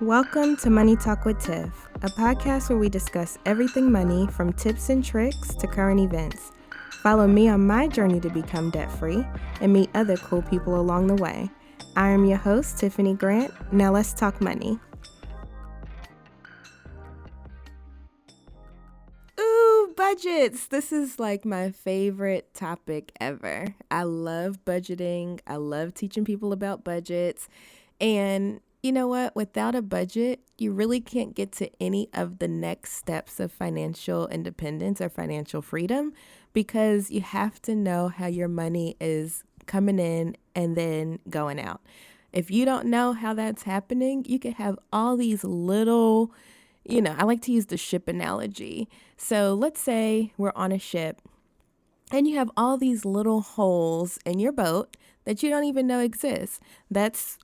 Welcome to Money Talk with Tiff, a podcast where we discuss everything money from tips and tricks to current events. Follow me on my journey to become debt-free and meet other cool people along the way. I am your host, Tiffany Grant. Now let's talk money. Ooh, budgets. This is like my favorite topic ever. I love budgeting. I love teaching people about budgets. And you know what? Without a budget, you really can't get to any of the next steps of financial independence or financial freedom because you have to know how your money is coming in and then going out. If you don't know how that's happening, you could have all these little, I like to use the ship analogy. So let's say we're on a ship and you have all these little holes in your boat that you don't even know exist. That's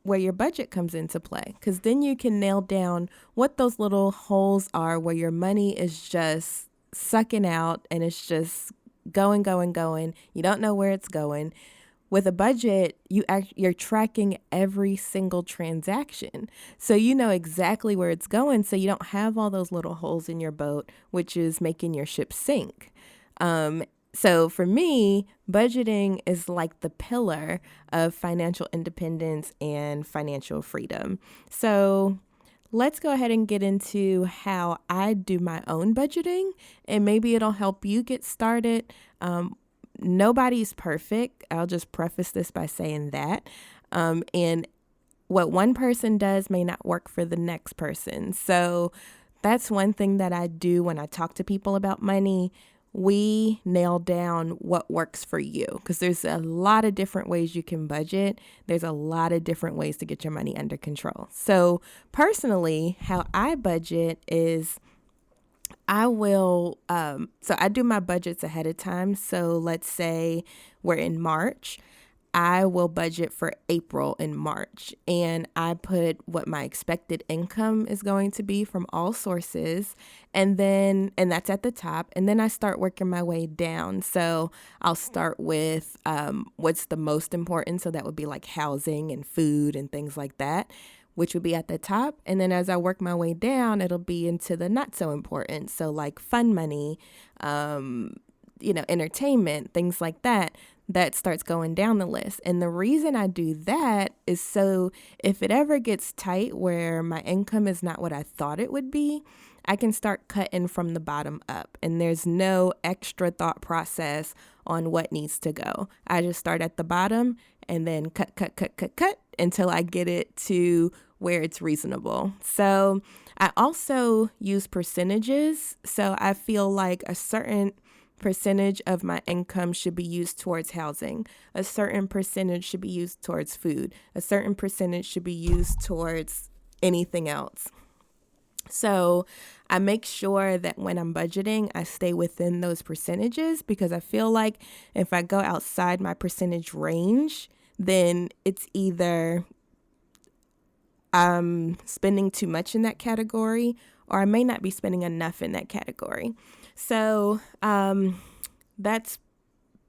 where your budget comes into play, because then you can nail down what those little holes are where your money is just sucking out and it's just going. You don't know where it's going. With a budget, you're tracking every single transaction. So you know exactly where it's going. So you don't have all those little holes in your boat, which is making your ship sink. So for me, budgeting is like the pillar of financial independence and financial freedom. So let's go ahead and get into how I do my own budgeting, and maybe it'll help you get started. Nobody's perfect. I'll just preface this by saying that. And what one person does may not work for the next person. So that's one thing that I do when I talk to people about money. We nail down what works for you, because there's a lot of different ways you can budget. There's a lot of different ways to get your money under control. So personally, how I budget is I do my budgets ahead of time. So let's say we're in March. I will budget for April and March, and I put what my expected income is going to be from all sources, and that's at the top, and then I start working my way down. So I'll start with what's the most important, so that would be like housing and food and things like that, which would be at the top, and then as I work my way down, it'll be into the not so important, so like fun money, entertainment, things like that. That starts going down the list. And the reason I do that is so if it ever gets tight where my income is not what I thought it would be, I can start cutting from the bottom up. And there's no extra thought process on what needs to go. I just start at the bottom and then cut until I get it to where it's reasonable. So I also use percentages. So I feel like a certain percentage of my income should be used towards housing. A certain percentage should be used towards food. A certain percentage should be used towards anything else. So I make sure that when I'm budgeting, I stay within those percentages, because I feel like if I go outside my percentage range, then it's either I'm spending too much in that category, or I may not be spending enough in that category. So that's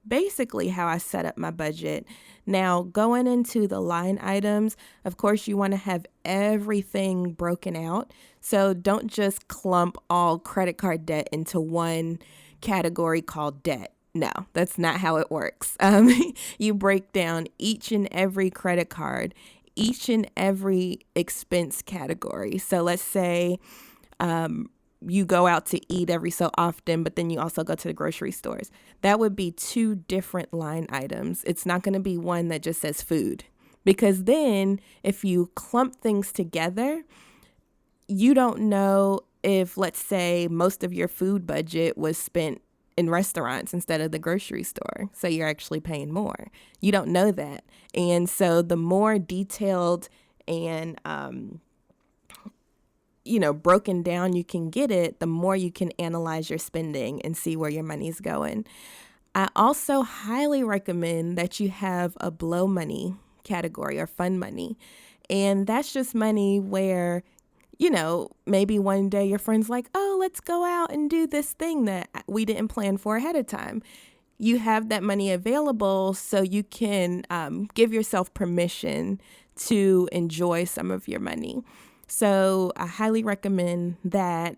basically how I set up my budget. Now, going into the line items, of course, you want to have everything broken out. So don't just clump all credit card debt into one category called debt. No, that's not how it works. You break down each and every credit card, each and every expense category. So let's say you go out to eat every so often, but then you also go to the grocery stores. That would be two different line items. It's not going to be one that just says food, because then if you clump things together, you don't know if, let's say, most of your food budget was spent in restaurants instead of the grocery store. So you're actually paying more. You don't know that. And so the more detailed and broken down you can get it, the more you can analyze your spending and see where your money's going. I also highly recommend that you have a blow money category or fun money. And that's just money where, maybe one day your friend's like, oh, let's go out and do this thing that we didn't plan for ahead of time. You have that money available so you can give yourself permission to enjoy some of your money. So I highly recommend that.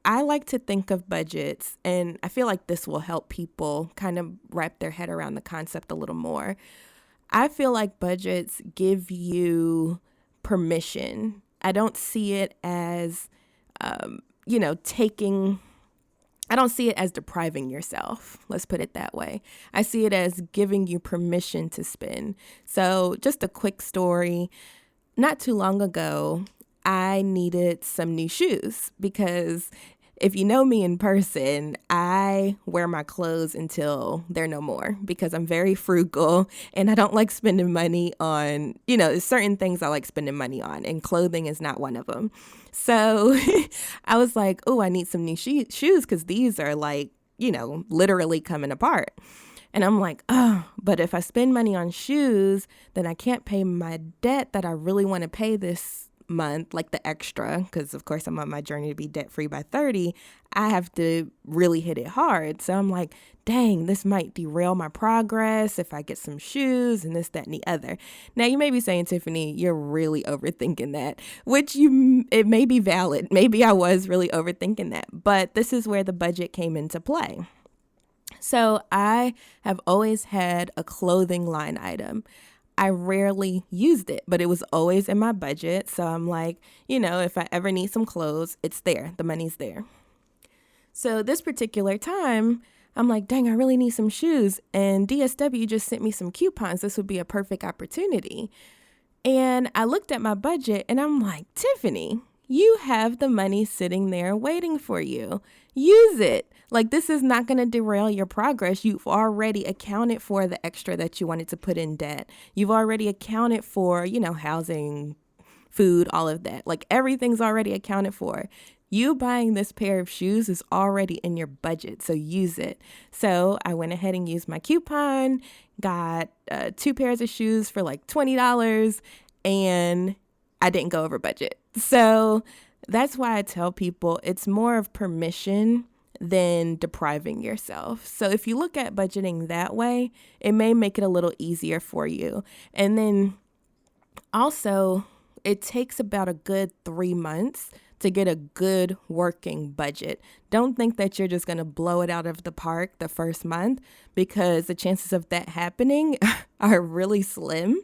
I like to think of budgets, and I feel like this will help people kind of wrap their head around the concept a little more. I feel like budgets give you permission. I don't see it as, taking, I don't see it as depriving yourself. Let's put it that way. I see it as giving you permission to spend. So just a quick story. Not too long ago, I needed some new shoes because if you know me in person, I wear my clothes until they're no more because I'm very frugal and I don't like spending money on, there's certain things I like spending money on, and clothing is not one of them. So I was like, oh, I need some new shoes because these are like, literally coming apart. And I'm like, oh, but if I spend money on shoes, then I can't pay my debt that I really want to pay this month, like the extra, because of course I'm on my journey to be debt free by 30. I have to really hit it hard. So I'm like, dang, this might derail my progress if I get some shoes and this, that, and the other. Now you may be saying, Tiffany, you're really overthinking that, which it may be valid. Maybe I was really overthinking that, but this is where the budget came into play. So I have always had a clothing line item. I rarely used it, but it was always in my budget. So I'm like, if I ever need some clothes, it's there. The money's there. So this particular time, I'm like, dang, I really need some shoes. And DSW just sent me some coupons. This would be a perfect opportunity. And I looked at my budget and I'm like, Tiffany, you have the money sitting there waiting for you. Use it. Like, this is not going to derail your progress. You've already accounted for the extra that you wanted to put in debt. You've already accounted for, housing, food, all of that. Like, everything's already accounted for. You buying this pair of shoes is already in your budget, so use it. So I went ahead and used my coupon, got 2 pairs of shoes for like $20, and I didn't go over budget. So that's why I tell people it's more of permission than depriving yourself. So if you look at budgeting that way, it may make it a little easier for you. And then also, it takes about a good 3 months to get a good working budget. Don't think that you're just going to blow it out of the park the first month, because the chances of that happening are really slim.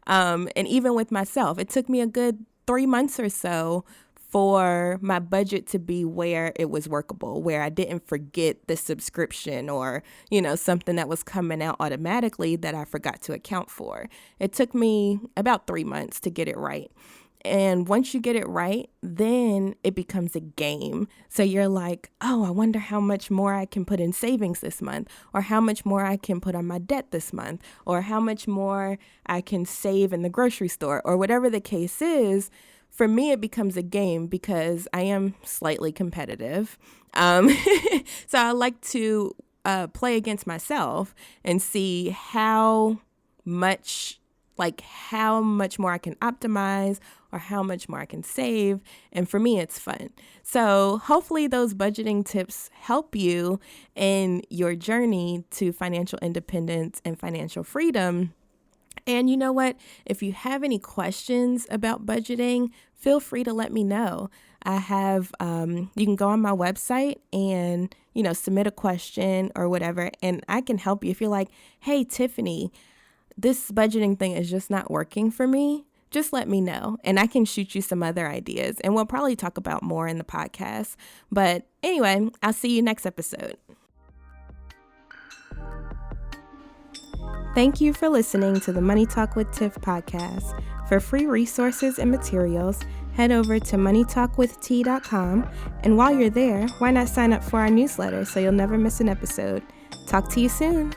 And even with myself, it took me a good 3 months or so for my budget to be where it was workable, where I didn't forget the subscription or, something that was coming out automatically that I forgot to account for. It took me about 3 months to get it right. And once you get it right, then it becomes a game. So you're like, oh, I wonder how much more I can put in savings this month, or how much more I can put on my debt this month, or how much more I can save in the grocery store, or whatever the case is. For me, it becomes a game because I am slightly competitive. So I like to play against myself and see how much more I can optimize or how much more I can save. And for me, it's fun. So hopefully those budgeting tips help you in your journey to financial independence and financial freedom. And you know what? If you have any questions about budgeting, feel free to let me know. I have, you can go on my website and, submit a question or whatever, and I can help you. If you're like, hey, Tiffany, this budgeting thing is just not working for me, just let me know and I can shoot you some other ideas, and we'll probably talk about more in the podcast. But anyway, I'll see you next episode. Thank you for listening to the Money Talk with Tiff podcast. For free resources and materials, head over to moneytalkwitht.com. And while you're there, why not sign up for our newsletter so you'll never miss an episode? Talk to you soon.